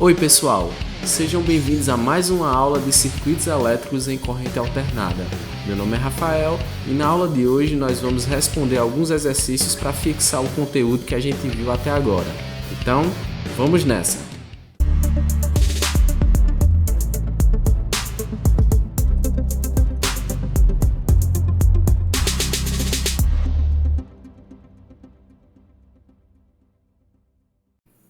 Oi pessoal, sejam bem-vindos a mais uma aula de circuitos elétricos em corrente alternada. Meu nome é Rafael e na aula de hoje nós vamos responder alguns exercícios para fixar o conteúdo que a gente viu até agora. Então, vamos nessa!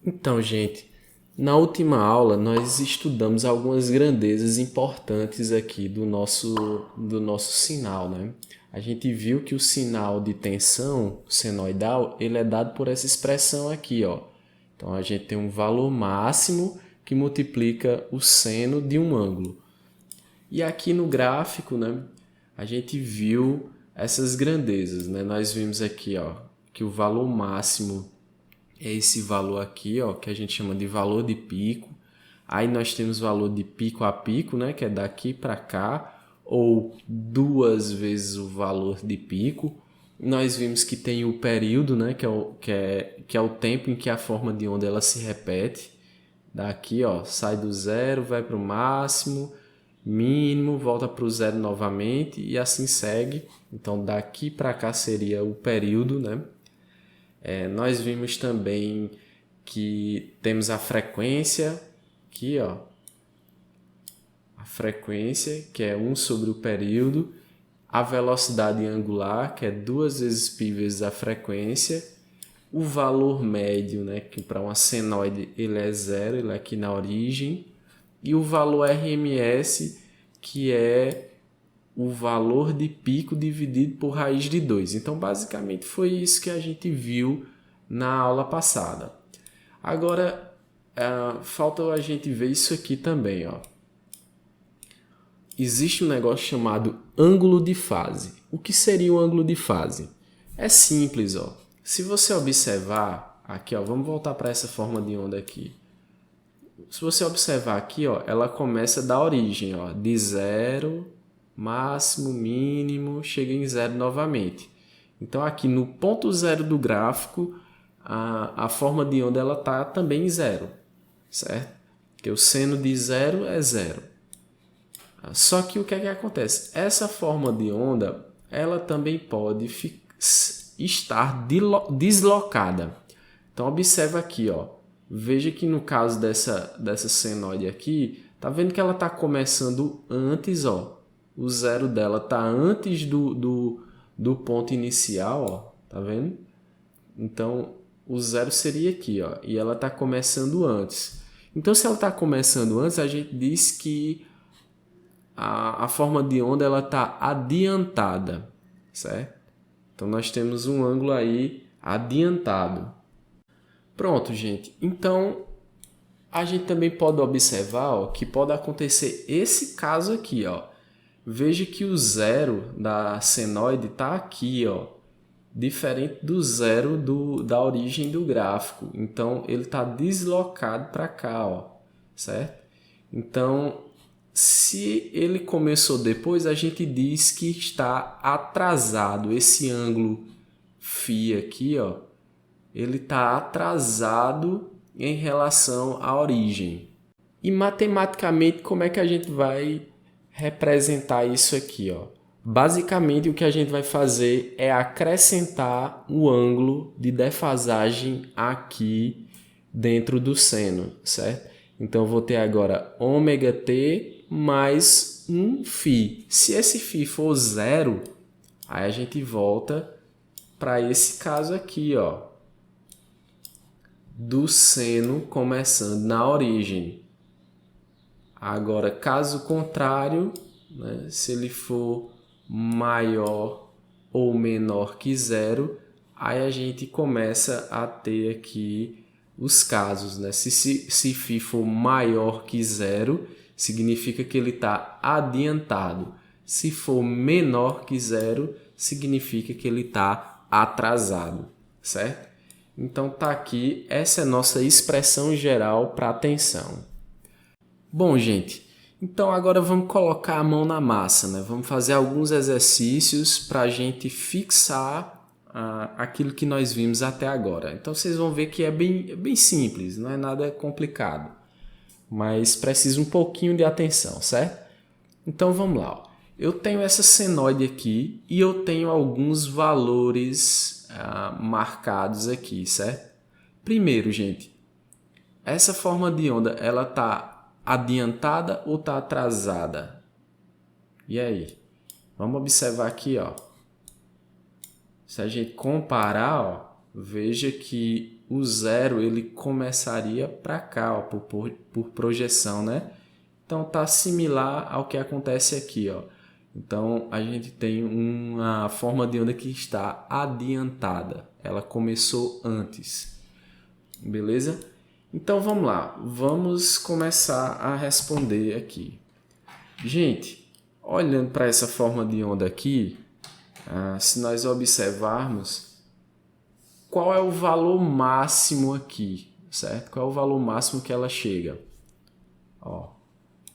Então, gente, na última aula nós estudamos algumas grandezas importantes aqui do nosso sinal, né? A gente viu que o sinal de tensão senoidal, ele é dado por essa expressão aqui, ó. Então a gente tem um valor máximo que multiplica o seno de um ângulo. E aqui no gráfico, né, a gente viu essas grandezas, né? Nós vimos aqui, ó, que o valor máximo é esse valor aqui, ó, que a gente chama de valor de pico. Aí nós temos valor de pico a pico, né, que é daqui para cá, ou duas vezes o valor de pico. Nós vimos que tem o período, né, que é o tempo em que a forma de onda ela se repete. Daqui, ó, sai do zero, vai para o máximo, mínimo, volta para o zero novamente e assim segue. Então daqui para cá seria o período, né? Nós vimos também que temos a frequência, aqui ó, a frequência que é 1 sobre o período, a velocidade angular que é 2 vezes π vezes a frequência, o valor médio, né, que para uma senoide ele é zero, ele é aqui na origem, e o valor RMS que é o valor de pico dividido por raiz de 2. Então, basicamente, foi isso que a gente viu na aula passada. Agora, falta a gente ver isso aqui também, ó. Existe um negócio chamado ângulo de fase. O que seria o ângulo de fase? É simples, ó. Se você observar, aqui, ó, vamos voltar para essa forma de onda aqui. Se você observar aqui, ó, ela começa da origem, ó, de zero, máximo, mínimo, chega em zero novamente. Então aqui no ponto zero do gráfico, a forma de onda ela está também em zero, certo? Porque o seno de zero é zero. Só que o que é que acontece? Essa forma de onda, ela também pode estar deslocada. Então observa aqui, ó. Veja que no caso dessa senoide aqui, tá vendo que ela está começando antes, ó. O zero dela está antes do ponto inicial, ó, tá vendo? Então, o zero seria aqui, ó, e ela está começando antes. Então, se ela está começando antes, a gente diz que a forma de onda ela está adiantada, certo? Então, nós temos um ângulo aí adiantado. Pronto, gente. Então, a gente também pode observar, ó, que pode acontecer esse caso aqui, ó. Veja que o zero da senoide está aqui, ó, diferente do zero da origem do gráfico. Então, ele está deslocado para cá, ó, certo? Então, se ele começou depois, a gente diz que está atrasado. Esse ângulo φ aqui, ó, ele está atrasado em relação à origem. E matematicamente, como é que a gente vai representar isso aqui, ó? Basicamente, o que a gente vai fazer é acrescentar o ângulo de defasagem aqui dentro do seno, certo? Então, eu vou ter agora ômega-t mais um φ. Se esse φ for zero, aí a gente volta para esse caso aqui, ó, do seno começando na origem. Agora, caso contrário, né, se ele for maior ou menor que zero, aí a gente começa a ter aqui os casos, né? Se φ for maior que zero, significa que ele está adiantado. Se for menor que zero, significa que ele está atrasado, certo? Então tá aqui, essa é a nossa expressão geral para a tensão. Bom, gente, então agora vamos colocar a mão na massa, né? Vamos fazer alguns exercícios para a gente fixar aquilo que nós vimos até agora. Então vocês vão ver que é bem simples, não é nada complicado. mas precisa um pouquinho de atenção, certo? Então vamos lá. Ó. Eu tenho essa senoide aqui e eu tenho alguns valores marcados aqui, certo? Primeiro, gente, essa forma de onda, ela está adiantada ou está atrasada? E aí? Vamos observar aqui, ó. Se a gente comparar, ó, veja que o zero ele começaria para cá, ó, por projeção, né? Então tá similar ao que acontece aqui, ó. Então a gente tem uma forma de onda que está adiantada. Ela começou antes. Beleza? Então vamos lá. Vamos começar a responder aqui. Gente, olhando para essa forma de onda aqui, se nós observarmos, qual é o valor máximo aqui, certo? Qual é o valor máximo que ela chega? Ó,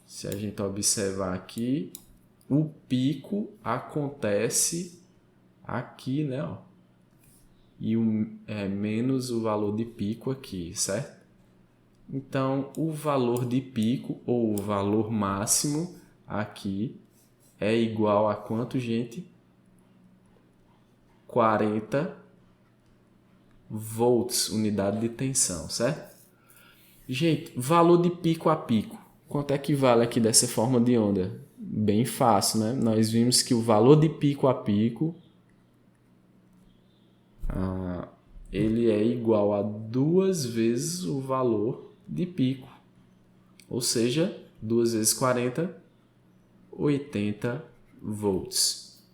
se a gente observar aqui, o pico acontece aqui, né? Ó, e menos o valor de pico aqui, certo? Então, o valor de pico ou o valor máximo aqui é igual a quanto, gente? 40 volts, unidade de tensão, certo? Gente, valor de pico a pico. Quanto é que vale aqui dessa forma de onda? Bem fácil, né? Nós vimos que o valor de pico a pico ele é igual a 2 vezes o valor de pico. Ou seja, 2 vezes 40, 80 volts.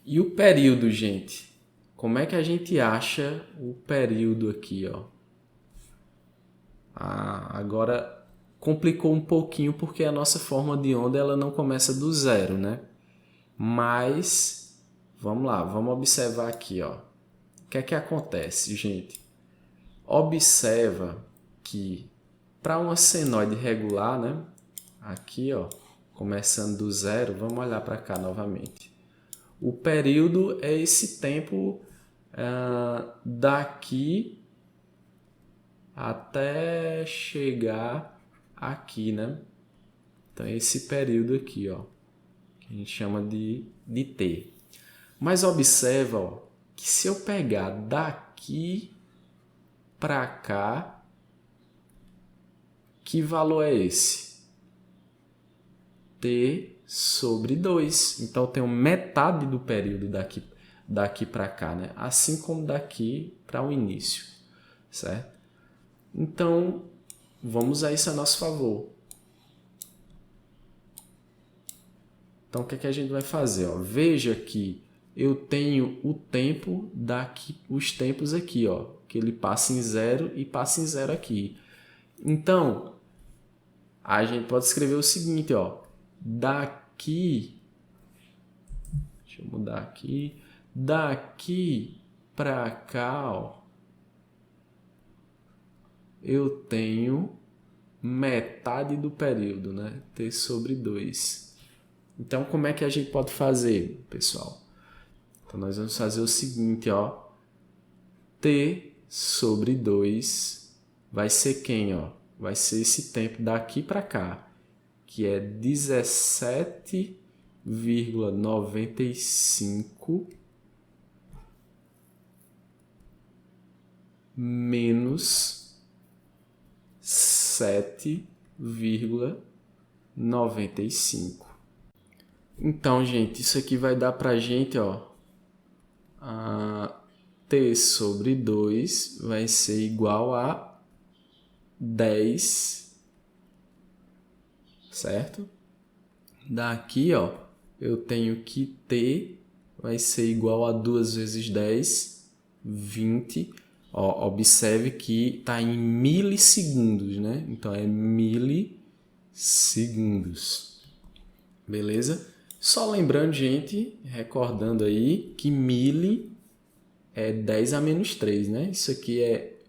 E o período, gente? Como é que a gente acha o período aqui, ó? Agora complicou um pouquinho porque a nossa forma de onda ela não começa do zero, né? Mas vamos lá, vamos observar aqui, ó. O que é que acontece, gente? Observa que para uma senoide regular, né? Aqui, ó, começando do zero, vamos olhar para cá novamente. O período é esse tempo daqui até chegar aqui, né? Então, esse período aqui, ó, que a gente chama de T. Mas observa, ó, que se eu pegar daqui para cá, que valor é esse? T sobre 2. Então, eu tenho metade do período daqui para cá, né? Assim como daqui para o início, certo? Então, vamos usar isso a nosso favor. Então, o que é que a gente vai fazer? Ó? Veja que eu tenho o tempo daqui, os tempos aqui, ó, que ele passa em zero e passa em zero aqui. Então, a gente pode escrever o seguinte, ó, daqui, deixa eu mudar aqui, daqui para cá, ó, eu tenho metade do período, né? T sobre 2. Então, como é que a gente pode fazer, pessoal? Então, nós vamos fazer o seguinte, ó. T sobre 2 vai ser quem, ó? Vai ser esse tempo daqui para cá, que é 17,95 menos 7,95. Então, gente, isso aqui vai dar pra gente, ó, T sobre 2 vai ser igual a 10, certo? Daqui, ó, eu tenho que T vai ser igual a 2 vezes 10, 20. Ó, observe que está em milissegundos, né? Então, é milissegundos. Beleza? Só lembrando, gente, recordando aí que mili é 10 a menos 3, né? Isso aqui é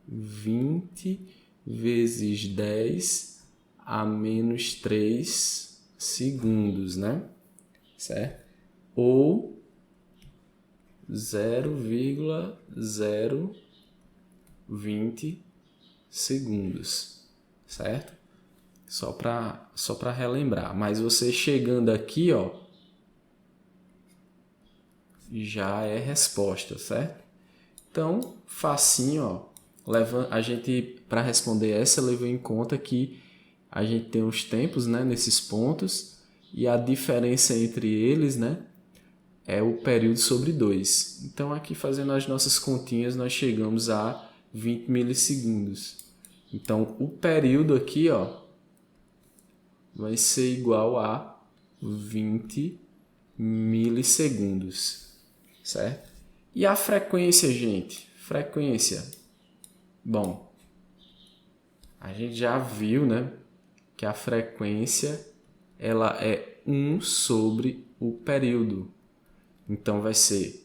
20 vezes 10 a menos 3 segundos, né? Certo? Ou 0,020 segundos, certo? Só para relembrar. Mas você chegando aqui, ó, já é resposta, certo? Então, facinho, ó. A gente, para responder essa, levou em conta que a gente tem os tempos, né, nesses pontos, e a diferença entre eles, né, é o período sobre 2. Então, aqui fazendo as nossas continhas, nós chegamos a 20 milissegundos. Então, o período aqui, ó, vai ser igual a 20 milissegundos, certo? E a frequência, gente? Frequência. Bom, a gente já viu, né, que a frequência ela é 1 sobre o período. Então, vai ser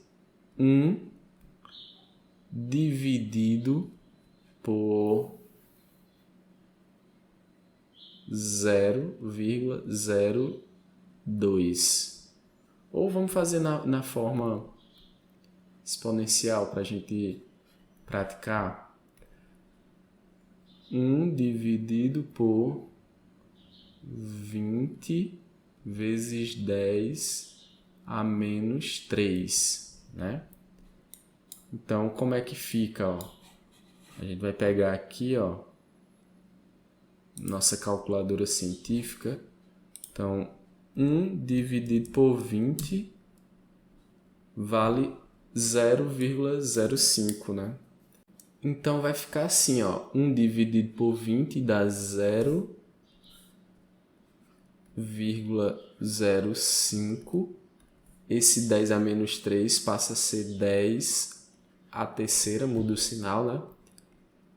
1 dividido por 0,02. Ou vamos fazer na forma exponencial para a gente praticar. 1 dividido por 20 vezes 10 a menos 3, né? Então, como é que fica, ó? A gente vai pegar aqui, ó, nossa calculadora científica. Então, 1 dividido por 20 vale 0,05, né? Então, vai ficar assim, ó. 1 dividido por 20 dá 0,05. Esse 10 a menos 3 passa a ser 10 a terceira, muda o sinal, né?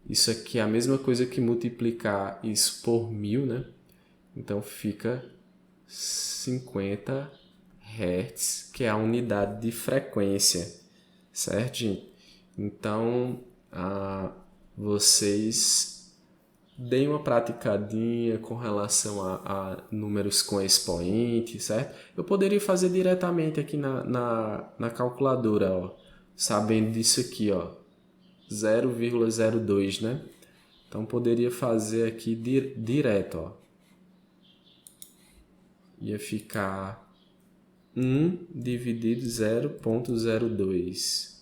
Isso aqui é a mesma coisa que multiplicar isso por 1000, né? Então, fica 50 Hz, que é a unidade de frequência, certo, gente? Então, vocês deem uma praticadinha com relação a números com expoente, certo? Eu poderia fazer diretamente aqui na calculadora, ó, sabendo disso aqui, ó, 0,02, né? Então, poderia fazer aqui direto, ó. Ia ficar 1 dividido 0,02.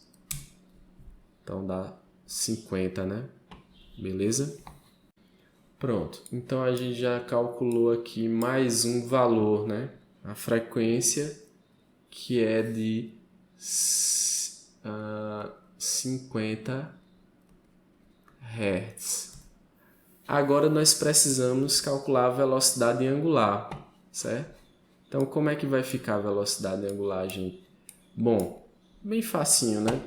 Então, dá 50, né? Beleza? Pronto. Então, a gente já calculou aqui mais um valor, né? A frequência, que é de 50 Hz. Agora, nós precisamos calcular a velocidade angular, certo? Então, como é que vai ficar a velocidade angular, gente? Bom, bem facinho, né?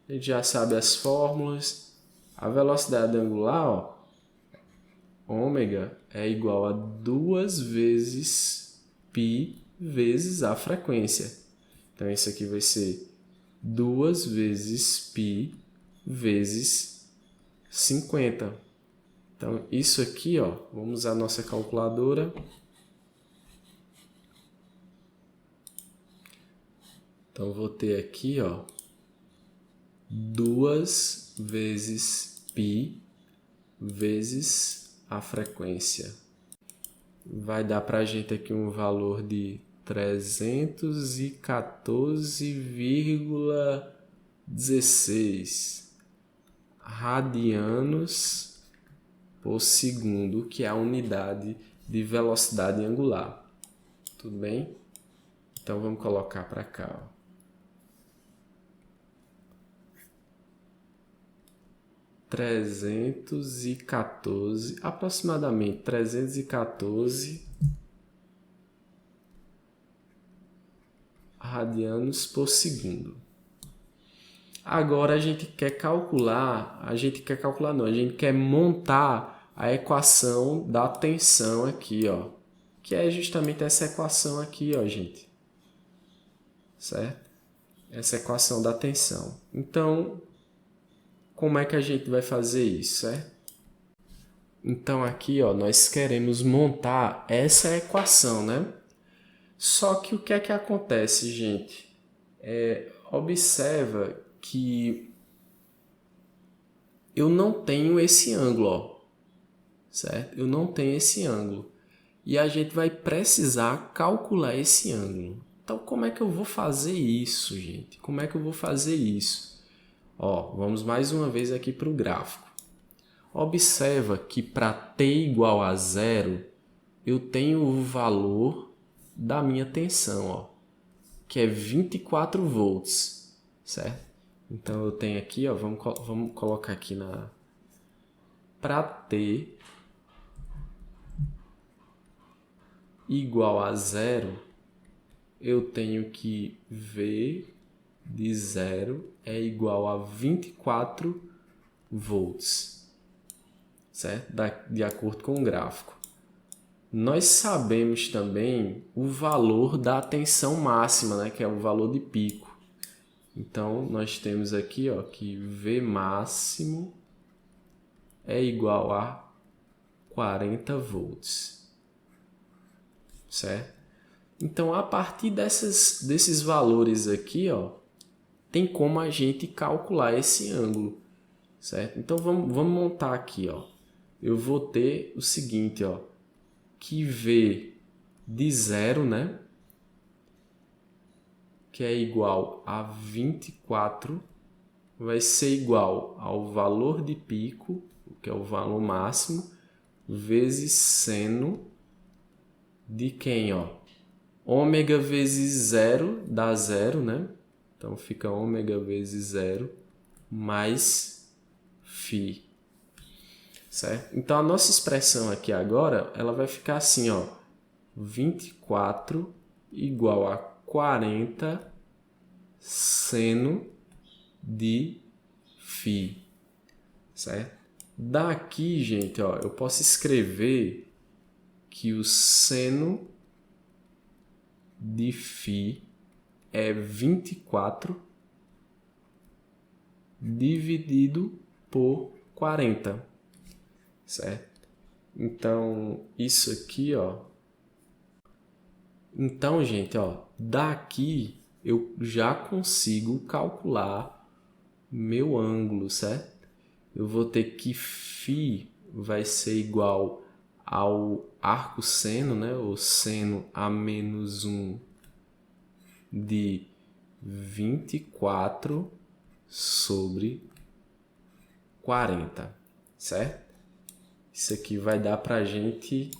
A gente já sabe as fórmulas. A velocidade angular, ó, ômega é igual a 2 vezes π vezes a frequência. Então, isso aqui vai ser 2 vezes π vezes 50. Então, isso aqui, ó, vamos usar a nossa calculadora. Então, vou ter aqui, ó, 2 vezes π vezes a frequência. Vai dar para a gente aqui um valor de 314,16 radianos por segundo, que é a unidade de velocidade angular. Tudo bem? Então, vamos colocar para cá, ó. Aproximadamente 314 radianos por segundo. Agora a gente quer montar a equação da tensão aqui, ó, que é justamente essa equação aqui, ó, gente. Certo? Essa equação da tensão. Então, como é que a gente vai fazer isso, certo? Então, aqui, ó, nós queremos montar essa equação, né? Só que o que é que acontece, gente? Observa que eu não tenho esse ângulo, ó, certo? Eu não tenho esse ângulo. E a gente vai precisar calcular esse ângulo. Então, como é que eu vou fazer isso, gente? Como é que eu vou fazer isso? Ó, vamos mais uma vez aqui para o gráfico. Observa que para t igual a 0, eu tenho o valor da minha tensão, ó, que é 24 volts, certo? Então, eu tenho aqui, ó, vamos colocar aqui para t igual a 0, eu tenho que V de 0 é igual a 24 volts, certo? De acordo com o gráfico. Nós sabemos também o valor da tensão máxima, né? Que é o valor de pico. Então, nós temos aqui, ó, que V máximo é igual a 40 volts. Certo? Então, a partir desses valores aqui, ó, tem como a gente calcular esse ângulo, certo? Então, vamos montar aqui, ó. Eu vou ter o seguinte, ó, que V de 0, né, que é igual a 24, vai ser igual ao valor de pico, que é o valor máximo, vezes seno de quem, ó? Ômega vezes 0 dá 0, né? Então, fica ômega vezes 0 mais φ. Certo? Então, a nossa expressão aqui agora, ela vai ficar assim, ó. 24 igual a 40 seno de φ. Certo? Daqui, gente, ó, eu posso escrever que o seno de φ é 24 dividido por 40, certo? Então, isso aqui, ó. Então, gente, ó, daqui eu já consigo calcular meu ângulo, certo? Eu vou ter que φ vai ser igual ao arco seno, né? O seno a menos 1 de 24 sobre 40, certo? Isso aqui vai dar para a gente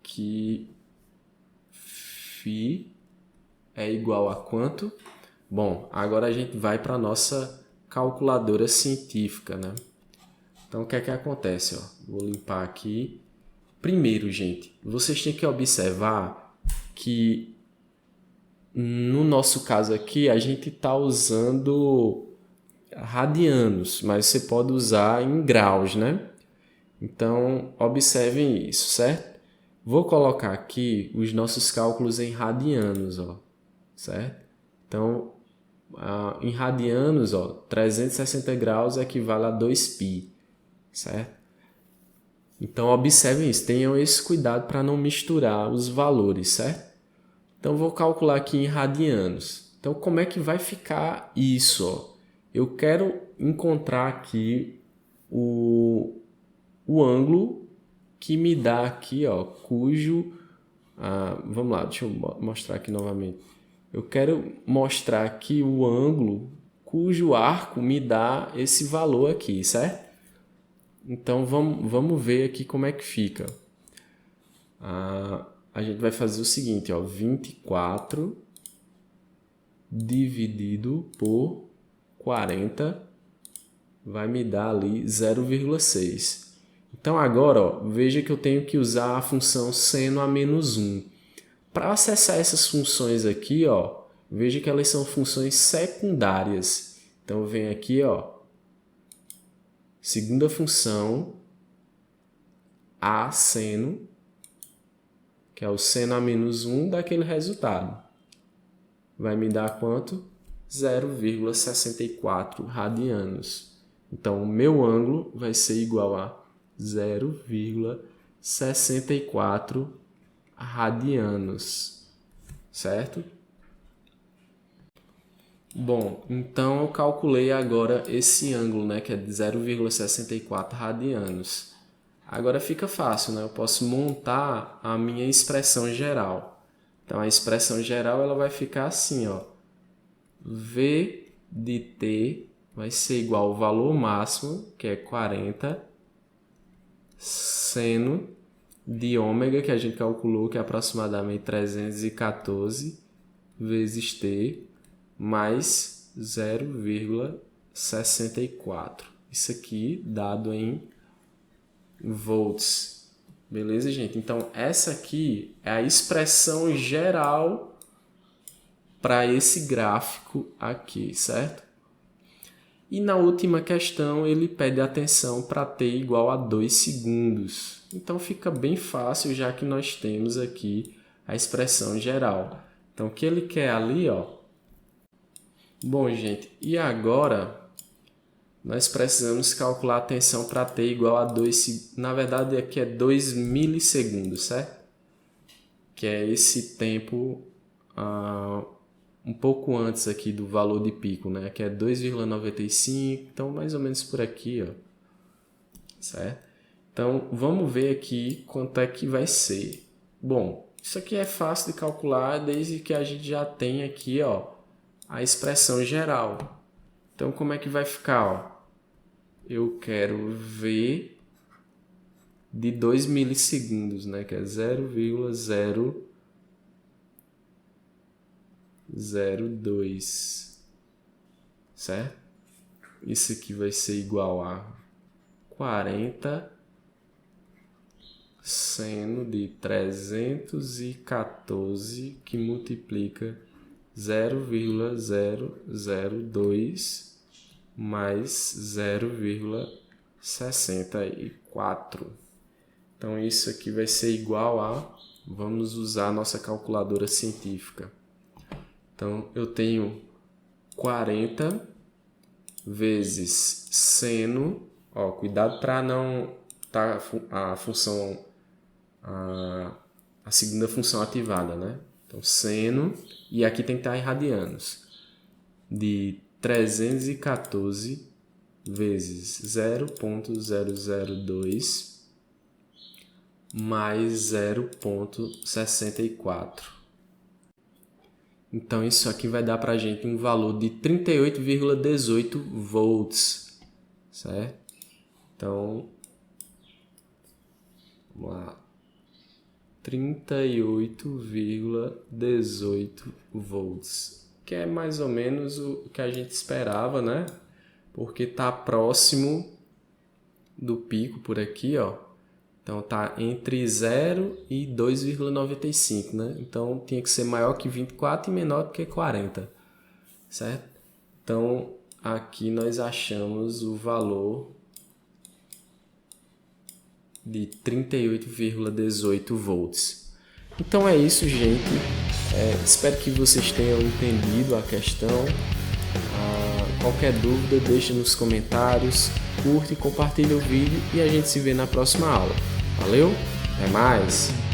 que φ é igual a quanto? Bom, agora a gente vai para a nossa calculadora científica, né? Então, o que é que acontece? Ó? Vou limpar aqui. Primeiro, gente, vocês têm que observar que no nosso caso aqui a gente está usando radianos, mas você pode usar em graus, né? Então, observem isso, certo? Vou colocar aqui os nossos cálculos em radianos, ó, certo? Então, em radianos, ó, 360 graus equivale a 2π, certo? Então, observem isso, tenham esse cuidado para não misturar os valores, certo? Então, vou calcular aqui em radianos. Então, como é que vai ficar isso? Ó? Eu quero encontrar aqui o ângulo que me dá aqui, ó, cujo... vamos lá, deixa eu mostrar aqui novamente. Eu quero mostrar aqui o ângulo cujo arco me dá esse valor aqui, certo? Então, vamos ver aqui como é que fica. A gente vai fazer o seguinte, ó, 24 dividido por 40 vai me dar ali 0,6. Então, agora, ó, veja que eu tenho que usar a função seno a menos 1. Para acessar essas funções aqui, ó, veja que elas são funções secundárias. Então, eu venho aqui, ó, segunda função, a seno, que é o seno a menos 1 daquele resultado. Vai me dar quanto? 0,64 radianos. Então, o meu ângulo vai ser igual a 0,64 radianos, certo? Bom, então eu calculei agora esse ângulo, né, que é de 0,64 radianos. Agora fica fácil, né? Eu posso montar a minha expressão geral. Então, a expressão geral ela vai ficar assim, ó. V de t vai ser igual ao valor máximo, que é 40, seno de ômega, que a gente calculou, que é aproximadamente 314, vezes t, mais 0,64. Isso aqui dado em volts. Beleza, gente? Então, essa aqui é a expressão geral para esse gráfico aqui, certo? E na última questão, ele pede atenção para t igual a 2 segundos. Então, fica bem fácil, já que nós temos aqui a expressão geral. Então, o que ele quer ali, ó. Bom, gente, e agora nós precisamos calcular a tensão para t igual a 2 segundos. Na verdade, aqui é 2 milissegundos, certo? Que é esse tempo um pouco antes aqui do valor de pico, né? Que é 2,95, então mais ou menos por aqui, ó. Certo? Então, vamos ver aqui quanto é que vai ser. Bom, isso aqui é fácil de calcular desde que a gente já tem aqui, ó, a expressão geral. Então, como é que vai ficar, ó? Eu quero V de 2 milissegundos, né? Que é 0,002, certo? Isso aqui vai ser igual a 40 seno de 314 que multiplica 0,002 mais 0,64. Então, isso aqui vai ser igual a... Vamos usar a nossa calculadora científica. Então, eu tenho 40 vezes seno... Ó, cuidado para não estar a função... A segunda função ativada, né? Então, seno... E aqui tem que estar em radianos. De 314 vezes 0,002 mais 0,64. Então, isso aqui vai dar para a gente um valor de 38,18 volts, certo? Então, vamos lá. 38,18 volts, que é mais ou menos o que a gente esperava, né? Porque está próximo do pico por aqui, ó. Então, está entre 0 e 2,95, né? Então, tinha que ser maior que 24 e menor do que 40, certo? Então, aqui nós achamos o valor de 38,18 volts. Então é isso, gente. Espero que vocês tenham entendido a questão. Qualquer dúvida, deixe nos comentários, curte e compartilhe o vídeo e a gente se vê na próxima aula. Valeu? Até mais!